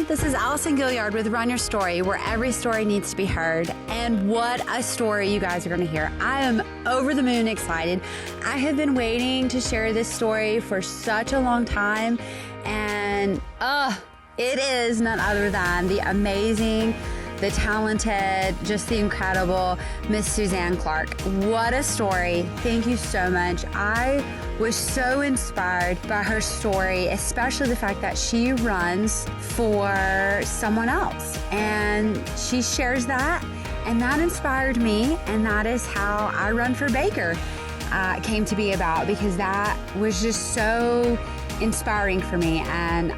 Hi, this is Allison Gilliard with Run Your Story, where every story needs to be heard. And what a story you guys are going to hear. I am over the moon excited. I have been waiting to share this story for such a long time. And it is none other than the amazing, the talented, just the incredible Miss Suzanne Clark. What a story. Thank you so much. I was so inspired by her story, especially the fact that she runs for someone else. And she shares that, and that inspired me, and that is how I Run for Baker came to be about, because that was just so inspiring for me. And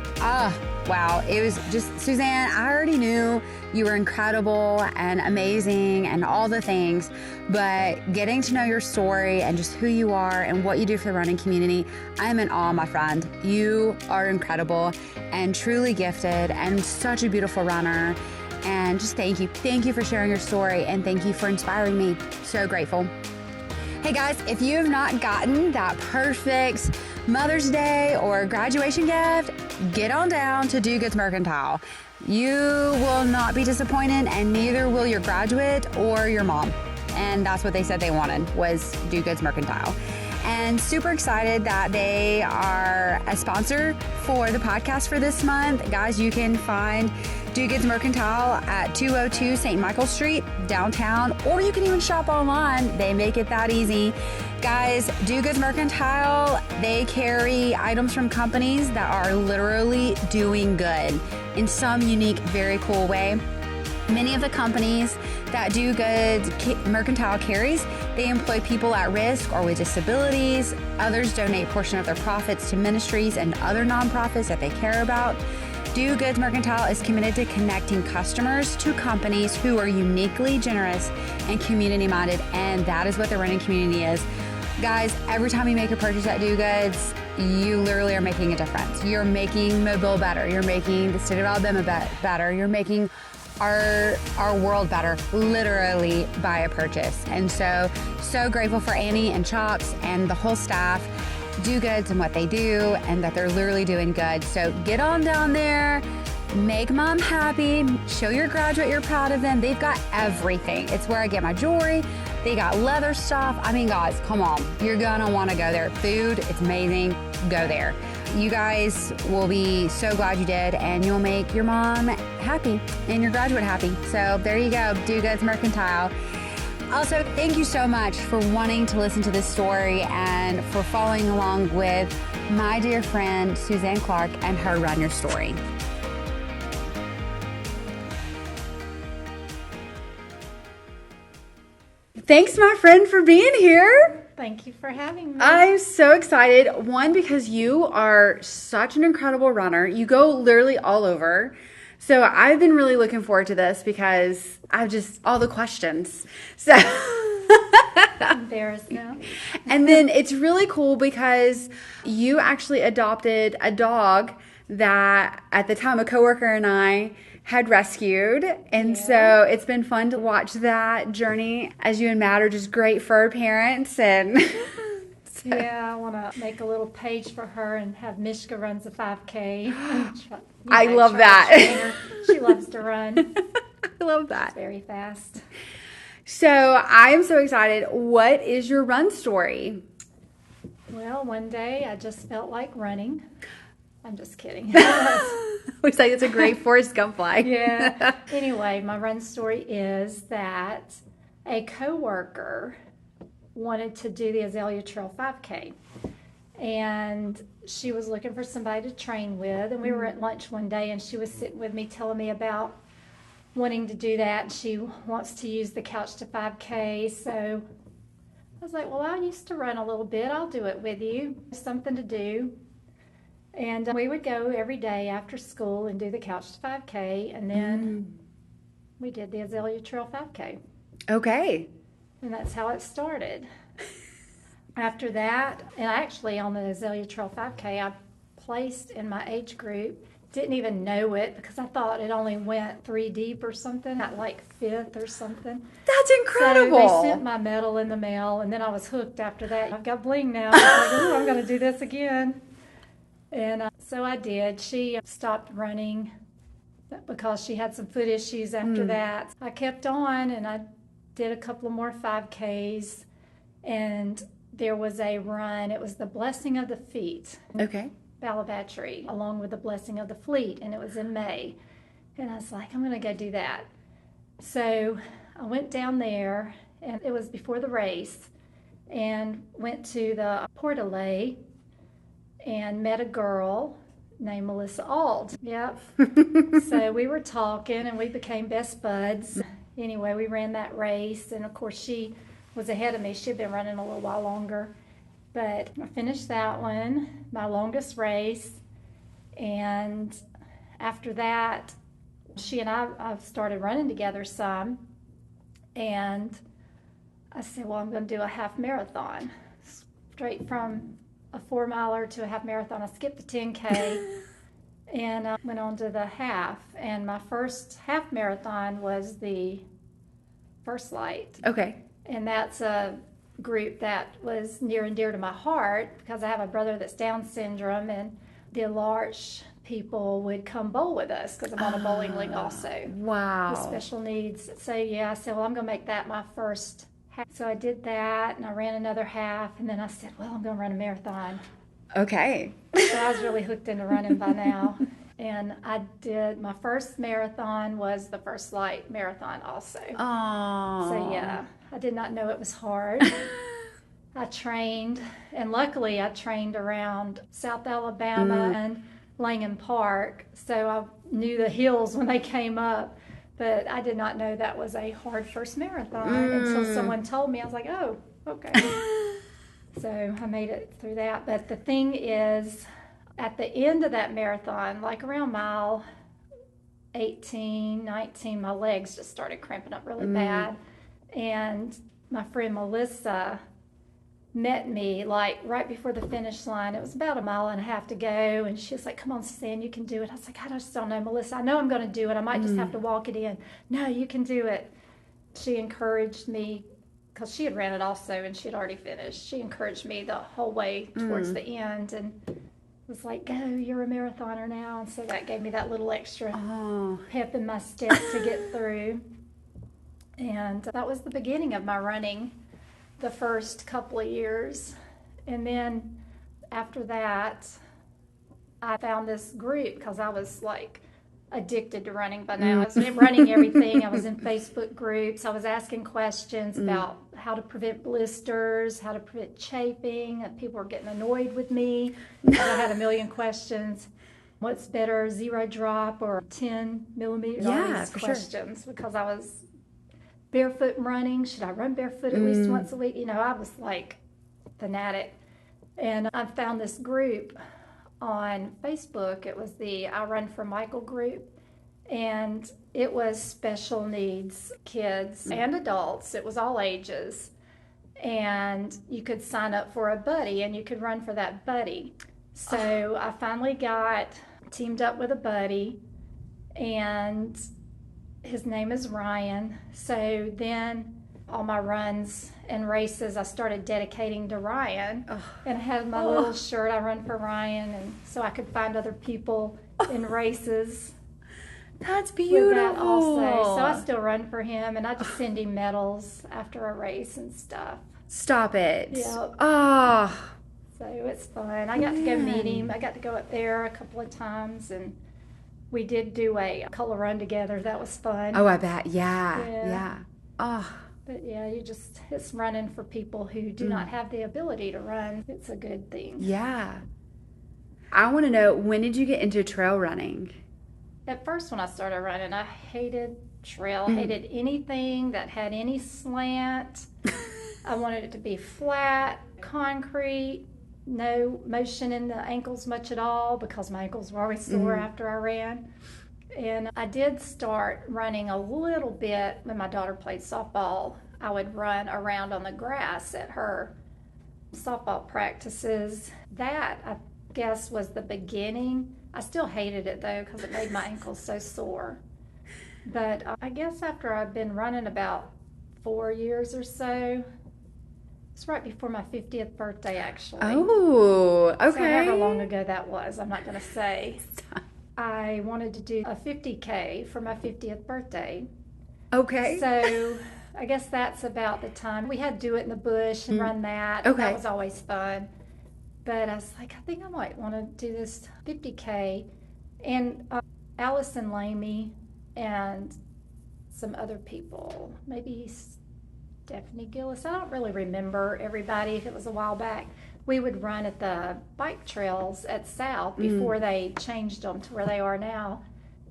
wow, it was just, Suzanne, I already knew you were incredible and amazing and all the things, but getting to know your story and just who you are and what you do for the running community, I am in awe, my friend. You are incredible and truly gifted and such a beautiful runner. And just thank you. Thank you for sharing your story, and thank you for inspiring me. So grateful. Hey guys, if you have not gotten that perfect Mother's Day or graduation gift, get on down to Do Goods Mercantile. You will not be disappointed, and neither will your graduate or your mom. And that's what they said they wanted, was Do Goods Mercantile. And super excited that they are a sponsor for the podcast for this month. Guys, you can find Do Goods Mercantile at 202 St. Michael Street, downtown, or you can even shop online. They make it that easy. Guys, Do Goods Mercantile, they carry items from companies that are literally doing good in some unique, very cool way. Many of the companies that Do Goods Mercantile carries, they employ people at risk or with disabilities. Others donate a portion of their profits to ministries and other nonprofits that they care about. Do Goods Mercantile is committed to connecting customers to companies who are uniquely generous and community-minded, and that is what the running community is. Guys, every time you make a purchase at Do Goods, you literally are making a difference. You're making Mobile better. You're making the state of Alabama better. You're making our world better, literally, by a purchase. And so grateful for Annie and Chops and the whole staff, Do Goods, and what they do, and that they're literally doing good. So get on down there, make mom happy, show your graduate you're proud of them. They've got everything. It's where I get my jewelry. They got leather stuff. I mean, guys, come on. You're gonna wanna go there. Food, it's amazing. Go there. You guys will be so glad you did, and you'll make your mom happy and your graduate happy. So there you go, Do Goods Mercantile. Also, thank you so much for wanting to listen to this story and for following along with my dear friend Suzanne Clark and her Run Your Story. Thanks, my friend, for being here. Thank you for having me. I'm so excited. One, because you are such an incredible runner. You go literally all over. So I've been really looking forward to this because I've just, all the questions. So There's no. And then it's really cool because you actually adopted a dog that at the time a coworker and I had rescued. And so it's been fun to watch that journey as you and Matt are just great fur parents. And Yeah, I want to make a little page for her and have Mishka runs a 5K. I love that. She loves to run. I love that. She's very fast. So I'm so excited. What is your run story? Well, one day I just felt like running. I'm just kidding. Looks like it's a great Forrest Gump flag. Yeah. Anyway, my run story is that a coworker wanted to do the Azalea Trail 5K. And she was looking for somebody to train with. And we were at lunch one day, and she was sitting with me telling me about wanting to do that. She wants to use the Couch to 5K. So I was like, well, I used to run a little bit. I'll do it with you. Something to do. And we would go every day after school and do the Couch to 5K. And then we did the Azalea Trail 5K. Okay. And that's how it started. After that, and actually on the Azalea Trail 5K, I placed in my age group. Didn't even know it because I thought it only went 3 deep or something, at like 5th or something. That's incredible. So they sent my medal in the mail, and then I was hooked after that. I've got bling now. I was like, oh, I'm going to do this again. And so I did. She stopped running because she had some foot issues after that. I kept on and I did a couple of more 5Ks, and there was a run. It was the Blessing of the Feet. Okay. Ballabattery, along with the Blessing of the Fleet, and it was in May. And I was like, I'm going to go do that. So I went down there, and it was before the race, and went to the Portalet and met a girl named Melissa Auld. Yep. So we were talking, and we became best buds. Anyway, we ran that race, and of course she was ahead of me. She'd been running a little while longer. But I finished that one, my longest race, and after that, she and I started running together some, and I said, well, I'm going to do a half marathon, straight from a 4-miler to a half marathon. I skipped the 10K and I went on to the half, and my first half marathon was the First Light. Okay. And that's a group that was near and dear to my heart because I have a brother that's Down syndrome, and the large people would come bowl with us because I'm on a bowling league also. Wow. With special needs. So yeah, I said, well, I'm going to make that my first half. So I did that, and I ran another half, and then I said, well, I'm going to run a marathon. Okay. So I was really hooked into running by now. And I did, my first marathon was the First Light marathon also. Aww. So yeah, I did not know it was hard. I trained, and luckily I trained around South Alabama and Langham Park, so I knew the hills when they came up, but I did not know that was a hard first marathon until someone told me. I was like, oh, okay. So I made it through that. But the thing is, at the end of that marathon, like around mile 18, 19, my legs just started cramping up really bad. And my friend Melissa met me like right before the finish line. It was about 1.5 miles to go, and she was like, come on, Suzanne, you can do it. I was like, I just don't know, Melissa. I know I'm going to do it. I might just have to walk it in. No, you can do it. She encouraged me because she had ran it also, and she had already finished. She encouraged me the whole way towards the end, and was like, go, you're a marathoner now. And so that gave me that little extra pep in my step to get through. And that was the beginning of my running the first couple of years. And then after that, I found this group because I was like addicted to running by now. I was running everything. I was in Facebook groups. I was asking questions about how to prevent blisters, how to prevent chafing. People were getting annoyed with me because I had a million questions. What's better, 0 drop or 10 millimeters? All these questions because I was barefoot running. Should I run barefoot at least once a week? You know, I was like fanatic. And I found this group on Facebook. It was the I Run for Michael group, and it was special needs kids and adults. It was all ages, and you could sign up for a buddy and you could run for that buddy. So I finally got teamed up with a buddy, and his name is Ryan. So then all my runs and races I started dedicating to Ryan. And I had my little shirt, I run for Ryan, and so I could find other people in races. That's beautiful. With that also. So I still run for him, and I just send him medals after a race and stuff. Stop it. Yep. Oh. So it's fun. I got to go meet him. I got to go up there a couple of times, and we did do a color run together. That was fun. Oh, I bet. Yeah. Oh. But yeah, it's running for people who do not have the ability to run. It's a good thing. Yeah. I want to know, when did you get into trail running? At first when I started running, I hated trail, hated anything that had any slant. I wanted it to be flat, concrete, no motion in the ankles much at all because my ankles were always sore after I ran. And I did start running a little bit when my daughter played softball. I would run around on the grass at her softball practices. That, I guess, was the beginning. I still hated it, though, because it made my ankles so sore. But I guess after I've been running about 4 years or so, it's right before my 50th birthday, actually. Oh, okay. So however long ago that was, I'm not going to say. I wanted to do a 50K for my 50th birthday. Okay. So I guess that's about the time. We had to do it in the bush and run that. Okay. That was always fun. But I was like, I think I might want to do this 50K. And Allison Lamy and some other people, maybe Stephanie Gillis. I don't really remember everybody. It was a while back. We would run at the bike trails at South before they changed them to where they are now.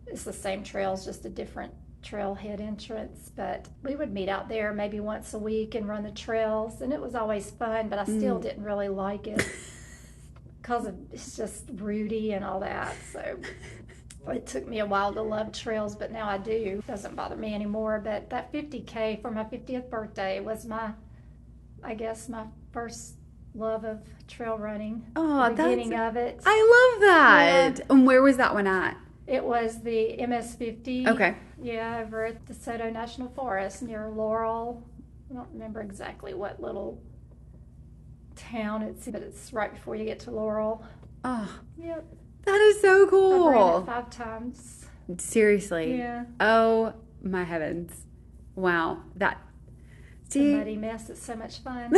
It's the same trails, just a different trailhead entrance. But we would meet out there maybe once a week and run the trails, and it was always fun, but I still didn't really like it because it's just rooty and all that. So it took me a while to love trails, but now I do. It doesn't bother me anymore. But that 50K for my 50th birthday was I guess my first love of trail running. Oh, the beginning of it. I love that. Yeah. And where was that one at? It was the MS-50. Okay. Yeah, over at the Soto National Forest near Laurel. I don't remember exactly what little town it's in, but it's right before you get to Laurel. Oh, Yep. that is so I've cool. ran it 5 times. Seriously. Yeah. Oh, my heavens. Wow. That. It's a muddy mess. It's so much fun.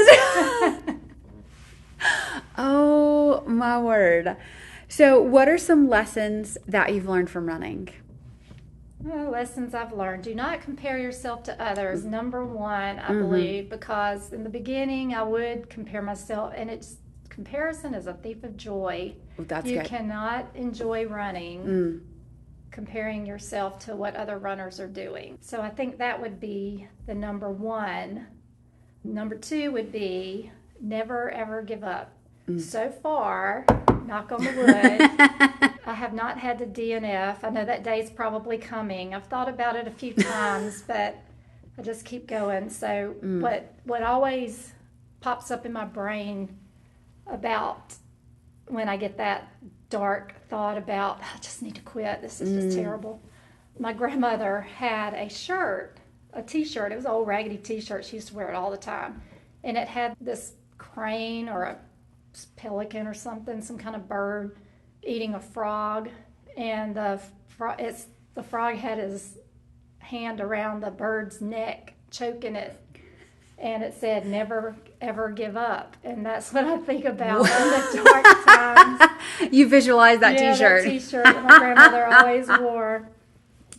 Oh, my word. So, what are some lessons that you've learned from running? Lessons I've learned. Do not compare yourself to others. Number one, I believe, because in the beginning I would compare myself, and comparison is a thief of joy. That's You good. cannot enjoy running comparing yourself to what other runners are doing. So I think that would be the number one. Number two would be never ever give up. So far, knock on the wood, I have not had to DNF. I know that day's probably coming. I've thought about it a few times, but I just keep going. So what always pops up in my brain about when I get that dark thought about, I just need to quit, this is just terrible. My grandmother had a shirt, a t-shirt. It was an old raggedy t-shirt. She used to wear it all the time. And it had this crane or a pelican or something, some kind of bird eating a frog. And the frog had his hand around the bird's neck, choking it. And it said, never, ever give up. And that's what I think about in the dark times. You visualize that t-shirt. That t-shirt that my grandmother always wore.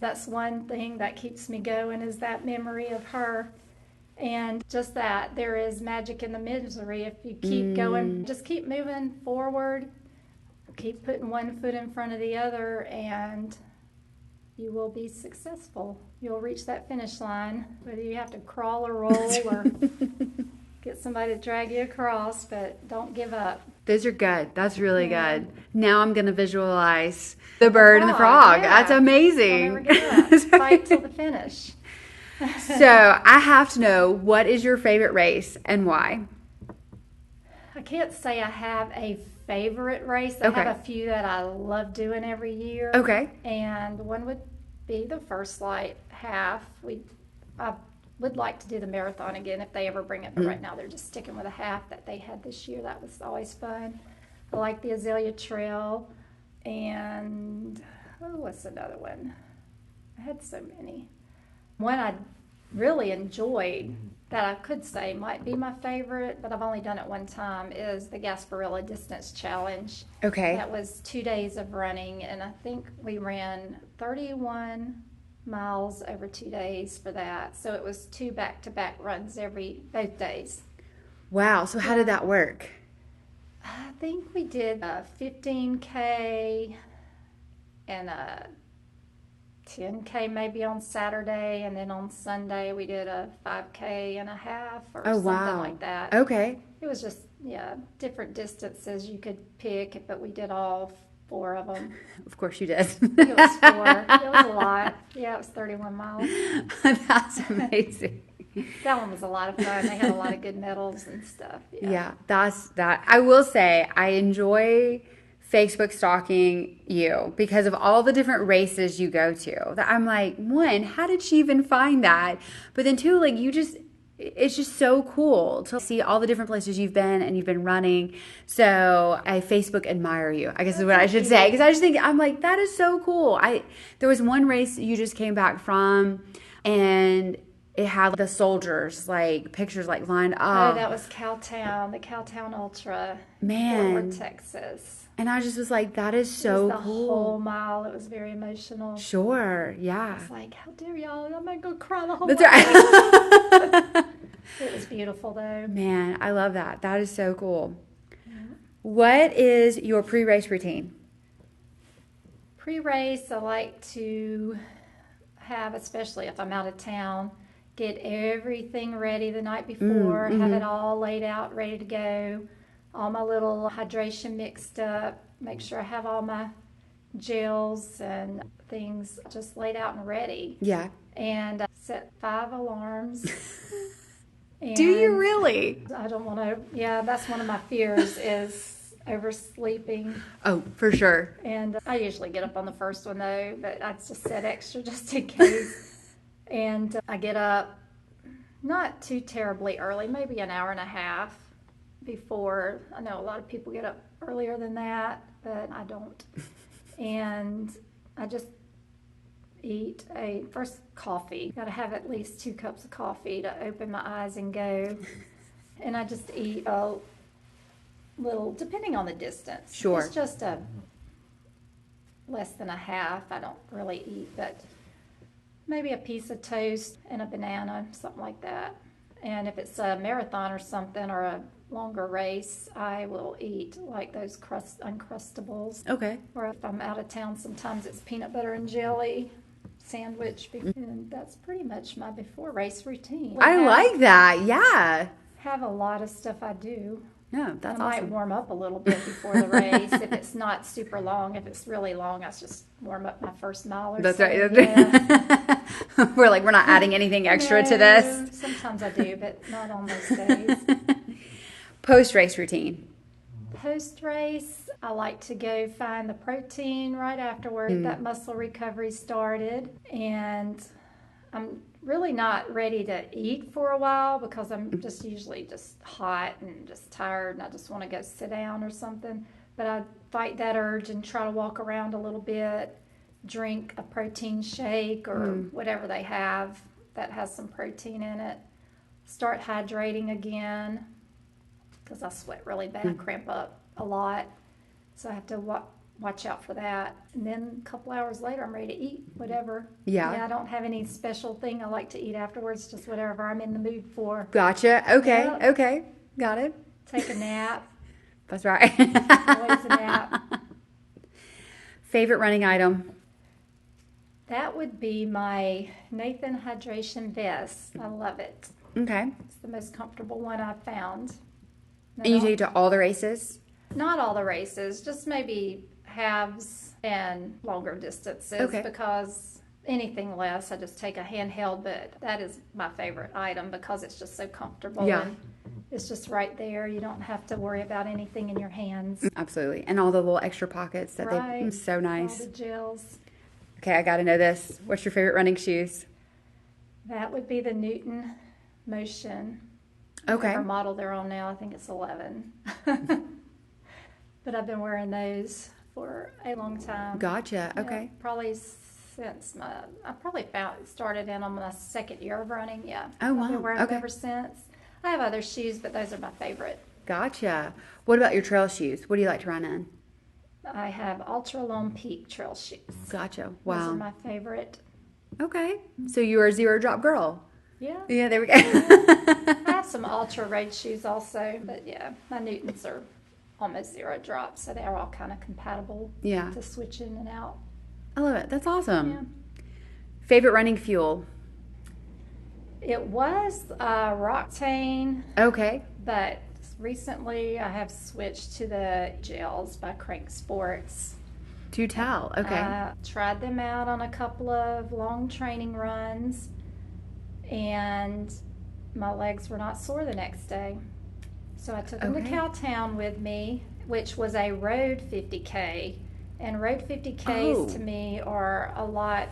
That's one thing that keeps me going, is that memory of her. And just that, there is magic in the misery if you keep going. Just keep moving forward. Keep putting one foot in front of the other, and you will be successful. You'll reach that finish line, whether you have to crawl or roll or get somebody to drag you across, but don't give up. Those are good. That's really good. Now I'm going to visualize the bird and the frog. Yeah. That's amazing. Don't ever give up. Fight till the finish. So I have to know, what is your favorite race and why? I can't say I have a favorite race. I have a few that I love doing every year. Okay. And one would be the First Light half. I would like to do the marathon again if they ever bring it, but right now they're just sticking with a half that they had this year. That was always fun. I like the Azalea Trail. And what's another one? I had so many. One I really enjoyed that I could say might be my favorite, but I've only done it one time, is the Gasparilla Distance Challenge. Okay. That was 2 days of running, and I think we ran 31 miles over 2 days for that. So it was 2 back-to-back runs both days. Wow. So how did that work? I think we did a 15K and a 10K maybe on Saturday, and then on Sunday we did a 5K and a half or something like that. Okay. It was just, different distances you could pick, but we did all 4 of them. Of course you did. It was 4. It was a lot. Yeah, it was 31 miles. That's amazing. That one was a lot of fun. They had a lot of good medals and stuff. Yeah, that's that. I will say I enjoy Facebook stalking you because of all the different races you go to. That I'm like, one, how did she even find that? But then two, like, it's just so cool to see all the different places you've been and you've been running. So I Facebook admire you, I guess is what I should say. Because I just think, I'm like, that is so cool. There was one race you just came back from, and it had the soldiers, like pictures like lined up. Oh, that was Cowtown, the Cowtown Ultra, Man. Fort Worth, Texas. And I just was like, that is so It was the cool. whole mile. It was very emotional. Sure, yeah. I was like, how dare y'all? I'm not going to cry the whole That's way. right. It was beautiful, though. Man, I love that. That is so cool. What is your pre-race routine? Pre-race, I like to have, especially if I'm out of town, get everything ready the night before, have it all laid out, ready to go, all my little hydration mixed up, make sure I have all my gels and things just laid out and ready. Yeah. And I set 5 alarms. Do you really? I don't want to, yeah, that's one of my fears is oversleeping. Oh, for sure. And I usually get up on the first one though, but I just set extra just in case. And I get up not too terribly early, maybe an hour and a half before. I know a lot of people get up earlier than that, but I don't. And I just eat first coffee. Got to have at least 2 cups of coffee to open my eyes and go. And I just eat a little, depending on the distance. Sure. It's just a less than a half. I don't really eat, but maybe a piece of toast and a banana, something like that. And if it's a marathon or something or a longer race, I will eat like those Uncrustables. Okay. Or if I'm out of town, sometimes it's peanut butter and jelly sandwich. And that's pretty much my before race routine. I like that. Yeah. Have a lot of stuff I do. No, that's I might awesome. warm up a little bit before the race. If it's not super long, if it's really long, I just warm up my first mile or That's so. right. Yeah. We're not adding anything extra to this. No, sometimes I do, but not on those days. Post-race routine. Post-race, I like to go find the protein right afterward. Get that muscle recovery started. And I'm really not ready to eat for a while because I'm just usually just hot and just tired and I just want to go sit down or something. But I fight that urge and try to walk around a little bit, drink a protein shake or whatever they have that has some protein in it. Start hydrating again because I sweat really bad. I cramp up a lot. So I have to watch out for that. And then a couple hours later, I'm ready to eat whatever. Yeah. I don't have any special thing I like to eat afterwards, just whatever I'm in the mood for. Gotcha. Okay. Yep. Okay. Got it. Take a nap. That's right. Always a nap. Favorite running item? That would be my Nathan Hydration Vest. I love it. Okay. It's the most comfortable one I've found. And you take it to all the races? Not all the races, just maybe halves and longer distances. Okay. Because anything less, I just take a handheld, but that is my favorite item because it's just so comfortable. Yeah. And it's just right there. You don't have to worry about anything in your hands. Absolutely. And all the little extra pockets that Right. so nice. All the gels. Okay, I got to know this. What's your favorite running shoes? That would be the Newton Motion. Okay. Whatever model they're on now, I think it's 11. But I've been wearing those for a long time. Gotcha. Yeah, Okay. probably since I probably started in on my second year of running. Yeah. Oh, wow. I've been wearing Okay. them ever since. I have other shoes, but those are my favorite. Gotcha. What about your trail shoes? What do you like to run in? I have Ultra Lone Peak trail shoes. Gotcha. Those Wow. are my favorite. Okay. So you are a zero drop girl. Yeah. Yeah, there we go. I have some Ultra Road shoes also, but yeah, my Newtons are almost zero drop, so they're all kind of compatible Yeah. to switch in and out. I love it. That's awesome. Yeah. Favorite running fuel? It was Roctane, Okay. but recently I have switched to the gels by Crank Sports. Do tell. Okay. I tried them out on a couple of long training runs, and my legs were not sore the next day. So I took them to Okay. Cowtown with me, which was a road 50K. And road 50Ks Oh. to me are a lot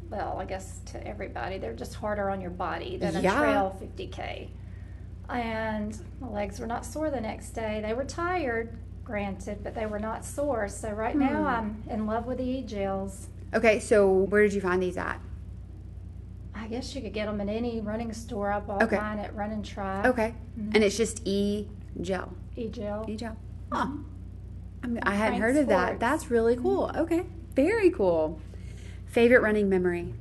well, I guess to everybody, they're just harder on your body than a Yeah. trail 50K. And my legs were not sore the next day. They were tired, granted, but they were not sore. So right now I'm in love with the e-gels. Okay, so where did you find these at? I guess you could get them in any running store. I bought Okay. mine at Run and Try. Okay. And it's just e-gel. E-gel. E-gel. Huh. I hadn't Frank heard of that. Sports. That's really cool. Okay. Very cool. Favorite running memory?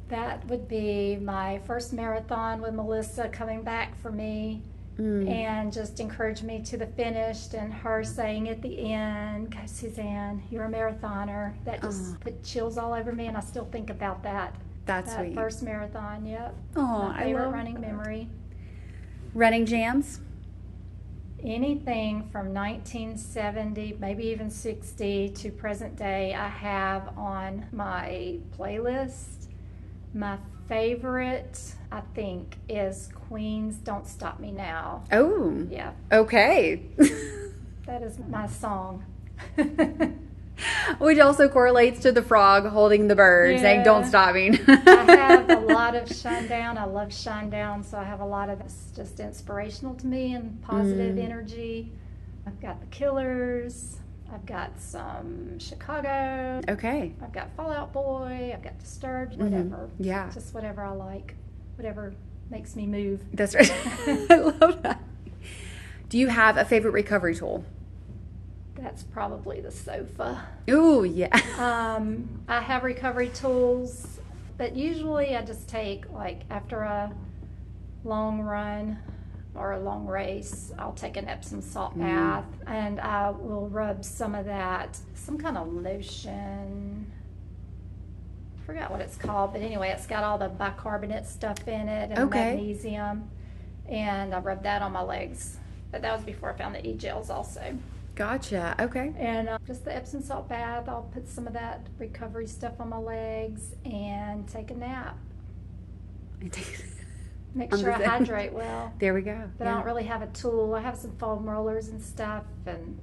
That would be my first marathon with Melissa coming back for me and just encouraged me to the finish, and her saying at the end, "Go Suzanne, you're a marathoner." That just put chills all over me, and I still think about that. That's That sweet. first marathon, yep. Oh, My I favorite love running that. memory. Running jams? Anything from 1970, maybe even 60 to present day, I have on my playlist. My favorite, I think, is Queen's "Don't Stop Me Now." Oh. Yeah, Okay. that is my song. Which also correlates to the frog holding the bird, saying, "Don't Yeah. stop me." I have a lot of Shinedown. I love Shinedown, so I have a lot of it's just inspirational to me and positive energy. I've got the Killers. I've got some Chicago. Okay. I've got Fall Out Boy. I've got Disturbed. Whatever. Yeah. Just whatever I like. Whatever makes me move. That's right. I love that. Do you have a favorite recovery tool? That's probably the sofa. Ooh, yeah. I have recovery tools, but usually I just take, like, after a long run or a long race, I'll take an Epsom salt bath, and I will rub some of that, some kind of lotion. I forgot what it's called, but anyway, it's got all the bicarbonate stuff in it and Okay. magnesium, and I rub that on my legs. But that was before I found the e-gels also. Gotcha. Okay. And just the Epsom salt bath, I'll put some of that recovery stuff on my legs and take a nap. Make sure I hydrate well. There we go. But I don't really have a tool. I have some foam rollers and stuff and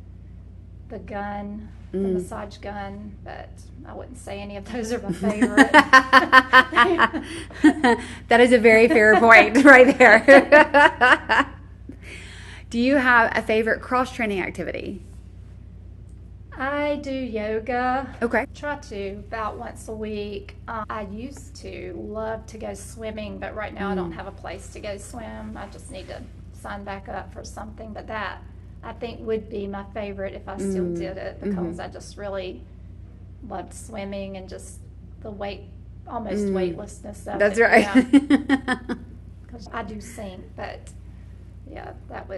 the gun, the massage gun, but I wouldn't say any of those are my favorite. That is a very fair point right there. Do you have a favorite cross-training activity? I do yoga. Okay. Try to about once a week. I used to love to go swimming, but right now I don't have a place to go swim. I just need to sign back up for something. But that, I think, would be my favorite if I still did it, because I just really loved swimming and just the almost weightlessness of That's it. right. Yeah. 'Cause I do sink, but yeah, that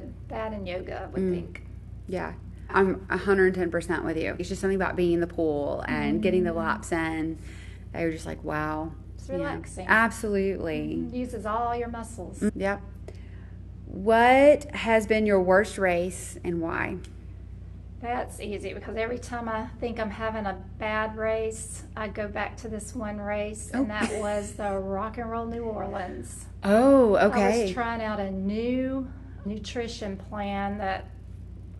and yoga, I would think. Yeah. I'm 110% with you. It's just something about being in the pool and getting the laps in. They were just like, wow. It's Yeah. relaxing. Absolutely. It uses all your muscles. Yep. What has been your worst race and why? That's easy, because every time I think I'm having a bad race, I go back to this one race, and that was the Rock and Roll New Orleans. Oh, I okay. was trying out a new nutrition plan that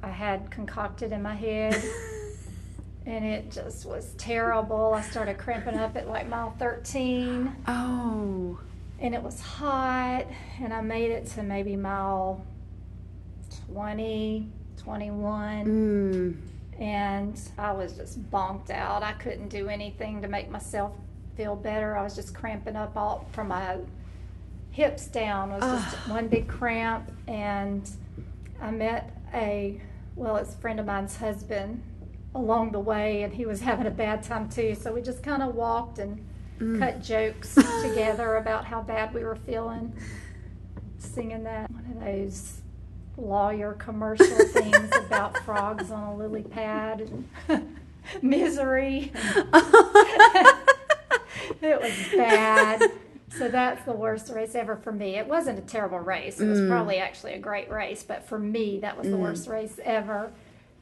I had concocted in my head, and it just was terrible. I started cramping up at like mile 13, Oh. and it was hot, and I made it to maybe mile 20, 21, and I was just bonked out. I couldn't do anything to make myself feel better. I was just cramping up all from my hips down. It was just one big cramp, and I met it's a friend of mine's husband along the way, and he was having a bad time too, so we just kind of walked and cut jokes together about how bad we were feeling, singing that one of those lawyer commercial things about frogs on a lily pad and misery. It was bad. So that's the worst race ever for me. It wasn't a terrible race. It was probably actually a great race, but for me, that was the worst race ever.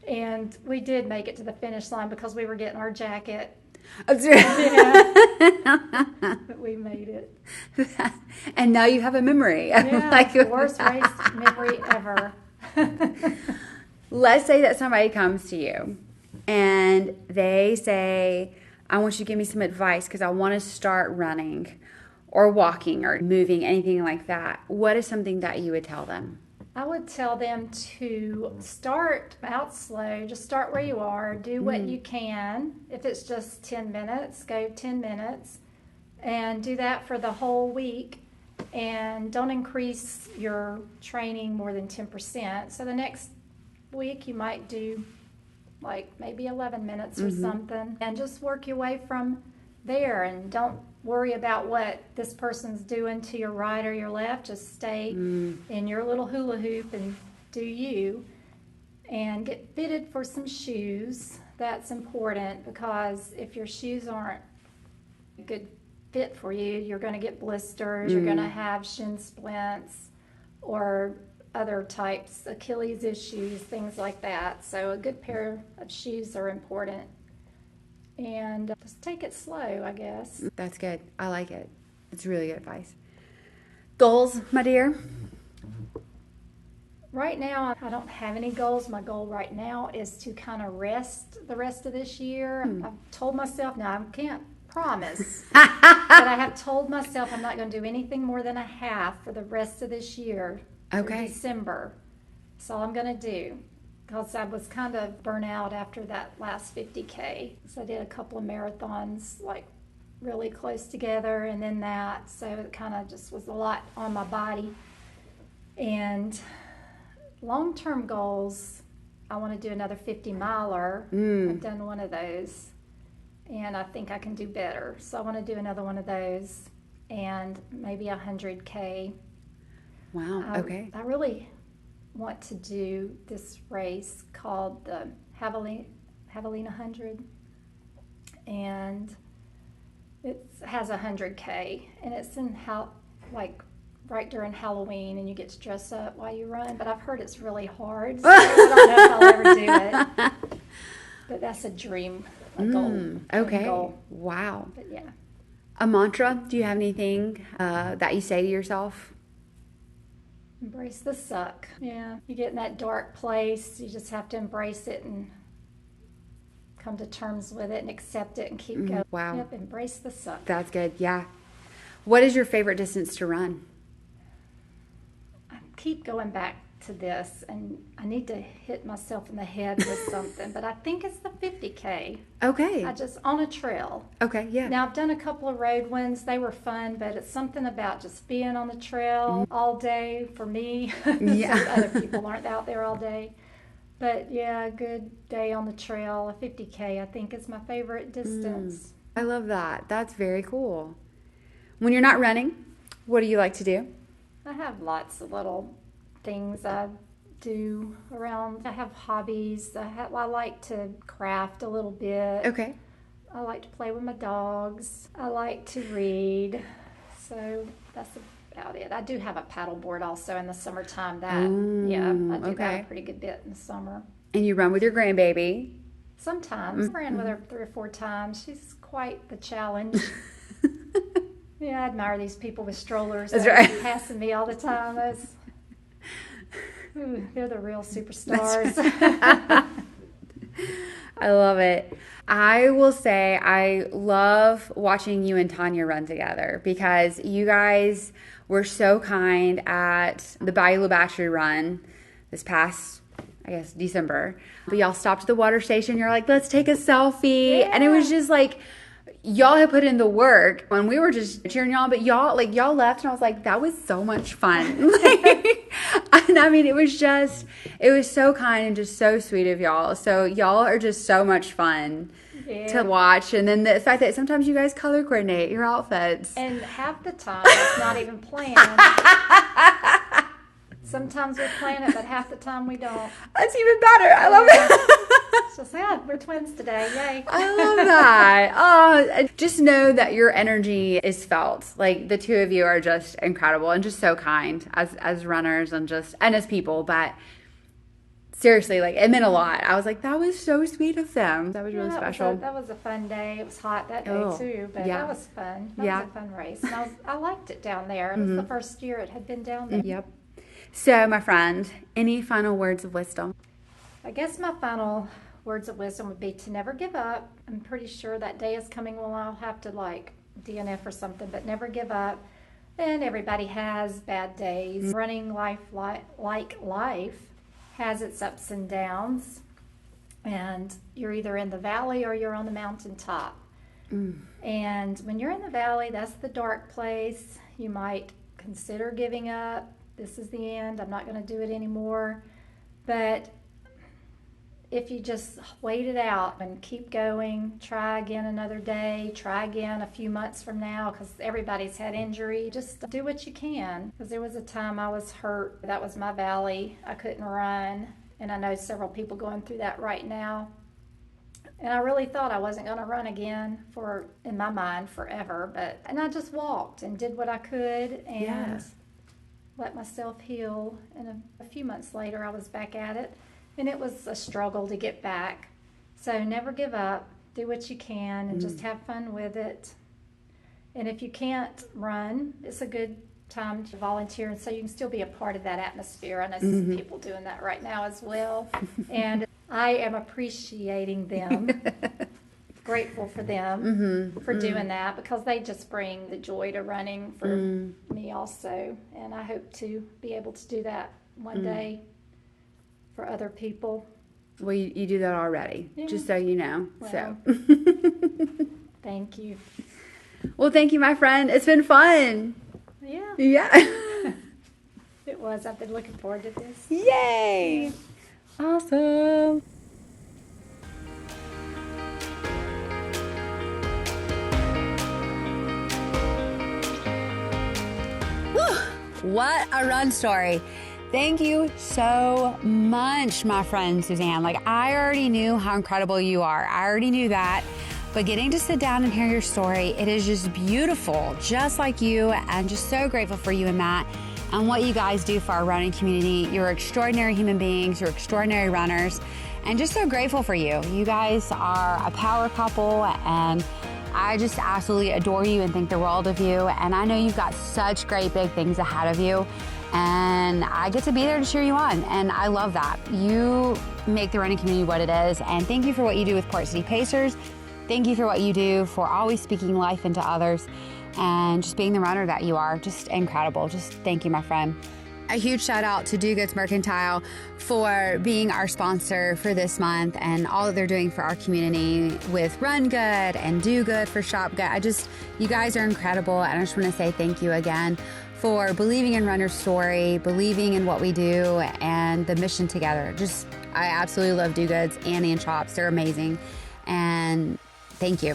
And we did make it to the finish line because we were getting our jacket. Yeah. But we made it. And now you have a memory. Yeah, the worst race memory ever. Let's say that somebody comes to you and they say, I want you to give me some advice because I want to start running or walking or moving, anything like that. What is something that you would tell them? I would tell them to start out slow. Just start where you are. Do what you can. If it's just 10 minutes, go 10 minutes. And do that for the whole week. And don't increase your training more than 10%. So the next week you might do like maybe 11 minutes or something. And just work your way from there. And don't worry about what this person's doing to your right or your left. Just stay in your little hula hoop and do you. And get fitted for some shoes. That's important because if your shoes aren't a good fit for you, you're going to get blisters, you're going to have shin splints or other types, Achilles issues, things like that. So a good pair of shoes are important. And just take it slow, I guess. That's good. I like it. It's really good advice. Goals, my dear? Right now, I don't have any goals. My goal right now is to kind of rest the rest of this year. I've told myself, now I can't promise, but I have told myself I'm not going to do anything more than a half for the rest of this year. Okay. December. That's all I'm going to do. Because I was kind of burnt out after that last 50K. So I did a couple of marathons like really close together and then that. So it kind of just was a lot on my body. And long-term goals, I want to do another 50-miler. I've done one of those. And I think I can do better. So I want to do another one of those and maybe 100K. Wow, okay. I really want to do this race called the Javelina 100, and it has 100K, and it's in like right during Halloween, and you get to dress up while you run. But I've heard it's really hard, so I don't know if I'll ever do it. But that's a dream, a goal. Okay. Goal. Wow. But yeah. A mantra? Do you have anything that you say to yourself? Embrace the suck. Yeah. You get in that dark place, you just have to embrace it and come to terms with it and accept it and keep going. Wow. Yep, embrace the suck. That's good, yeah. What is your favorite distance to run? I keep going back to this, and I need to hit myself in the head with something, but I think it's the 50K. Okay. I just, on a trail. Okay, yeah. Now, I've done a couple of road ones. They were fun, but it's something about just being on the trail all day for me. Yeah. So other people aren't out there all day. But yeah, a good day on the trail, a 50K, I think is my favorite distance. I love that. That's very cool. When you're not running, what do you like to do? I have lots of little things I do around. I have hobbies. I like to craft a little bit. Okay. I like to play with my dogs. I like to read. So that's about it. I do have a paddle board also in the summertime. I do that a pretty good bit in the summer. And you run with your grandbaby? Sometimes. I ran with her 3 or 4 times. She's quite the challenge. Yeah, I admire these people with strollers. That's right. Passing me all the time. They're the real superstars. Right. I love it. I will say I love watching you and Tanya run together because you guys were so kind at the Bayou Battery run this past, I guess, December. But y'all stopped at the water station. You're like, let's take a selfie. Yeah. And it was just like, y'all had put in the work when we were just cheering y'all, but y'all left and I was like, that was so much fun. And I mean, it was so kind and just so sweet of y'all. So y'all are just so much fun to watch. And then the fact that sometimes you guys color coordinate your outfits. And half the time it's not even planned. Sometimes we plan it, but half the time we don't. That's even better. I love it. It's just, yeah, we're twins today. Yay. I love that. Oh, just know that your energy is felt. Like the two of you are just incredible and just so kind as runners and as people. But seriously, like it meant a lot. I was like, that was so sweet of them. That was really special. That was a fun day. It was hot that day too, but that was fun. That was a fun race. And I liked it down there. It was the first year it had been down there. Yep. So, my friend, any final words of wisdom? I guess my final words of wisdom would be to never give up. I'm pretty sure that day is coming when I'll have to like DNF or something, but never give up. And everybody has bad days. Running life like life has its ups and downs. And you're either in the valley or you're on the mountaintop. And when you're in the valley, that's the dark place. You might consider giving up. This is the end. I'm not going to do it anymore. But if you just wait it out and keep going, try again another day, try again a few months from now, because everybody's had injury. Just do what you can. Because there was a time I was hurt. That was my valley. I couldn't run. And I know several people going through that right now. And I really thought I wasn't going to run again in my mind, forever. And I just walked and did what I could and let myself heal. And a few months later, I was back at it. And it was a struggle to get back. So never give up. Do what you can and just have fun with it. And if you can't run, it's a good time to volunteer, and so you can still be a part of that atmosphere. I know some people doing that right now as well. And I am appreciating them, grateful for them for doing that, because they just bring the joy to running for me also. And I hope to be able to do that one day for other people. Well, you do that already, just so you know. Well, so thank you. Well, thank you, my friend. It's been fun. Yeah. It was. I've been looking forward to this. Yay! Awesome. Woo! What a run story. Thank you so much, my friend Suzanne. Like, I already knew how incredible you are. I already knew that. But getting to sit down and hear your story, it is just beautiful, just like you, and just so grateful for you and Matt and what you guys do for our running community. You're extraordinary human beings, you're extraordinary runners, and just so grateful for you. You guys are a power couple, and I just absolutely adore you and think the world of you. And I know you've got such great big things ahead of you, and I get to be there to cheer you on, and I love that. You make the running community what it is, and thank you for what you do with Port City Pacers. Thank you for what you do, for always speaking life into others, and just being the runner that you are. Just incredible. Just thank you, my friend. A huge shout out to Do Goods Mercantile for being our sponsor for this month and all that they're doing for our community with Run Good and Do Good for Shop Good. You guys are incredible, and I just want to say thank you again for believing in Runner's Story, believing in what we do, and the mission together. I absolutely love Do Goods, Annie and Chops. They're amazing. And thank you.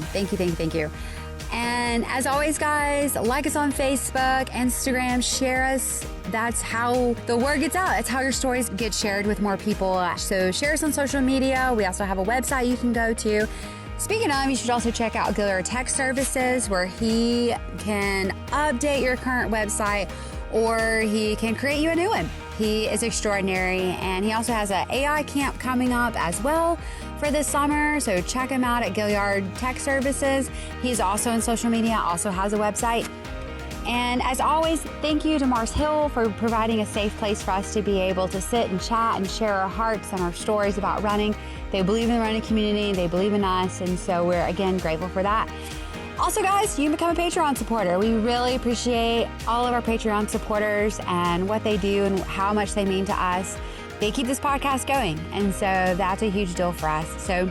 And as always, guys, like us on Facebook, Instagram, share us. That's how the word gets out. That's how your stories get shared with more people. So share us on social media. We also have a website you can go to. Speaking of, you should also check out Gilliard Tech Services, where he can update your current website or he can create you a new one. He is extraordinary, and he also has an AI camp coming up as well for this summer, so check him out at Gilliard Tech Services. He's also on social media, also has a website. And as always, thank you to Mars Hill for providing a safe place for us to be able to sit and chat and share our hearts and our stories about running. They believe in the running community, they believe in us, and so we're, again, grateful for that. Also, guys, you can become a Patreon supporter. We really appreciate all of our Patreon supporters and what they do and how much they mean to us. They keep this podcast going, and so that's a huge deal for us. So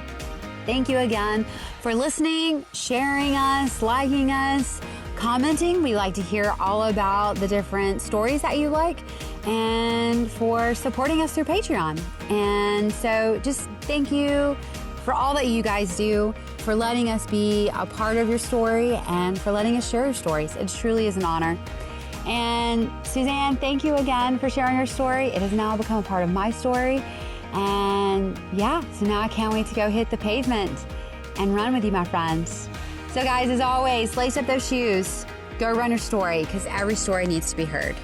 thank you again for listening, sharing us, liking us, commenting. We like to hear all about the different stories that you like, and for supporting us through Patreon. And so just thank you for all that you guys do, for letting us be a part of your story, and for letting us share your stories. It truly is an honor. And Suzanne, thank you again for sharing your story. It has now become a part of my story. And yeah, so now I can't wait to go hit the pavement and run with you, my friends. So guys, as always, lace up those shoes, go run your story, because every story needs to be heard.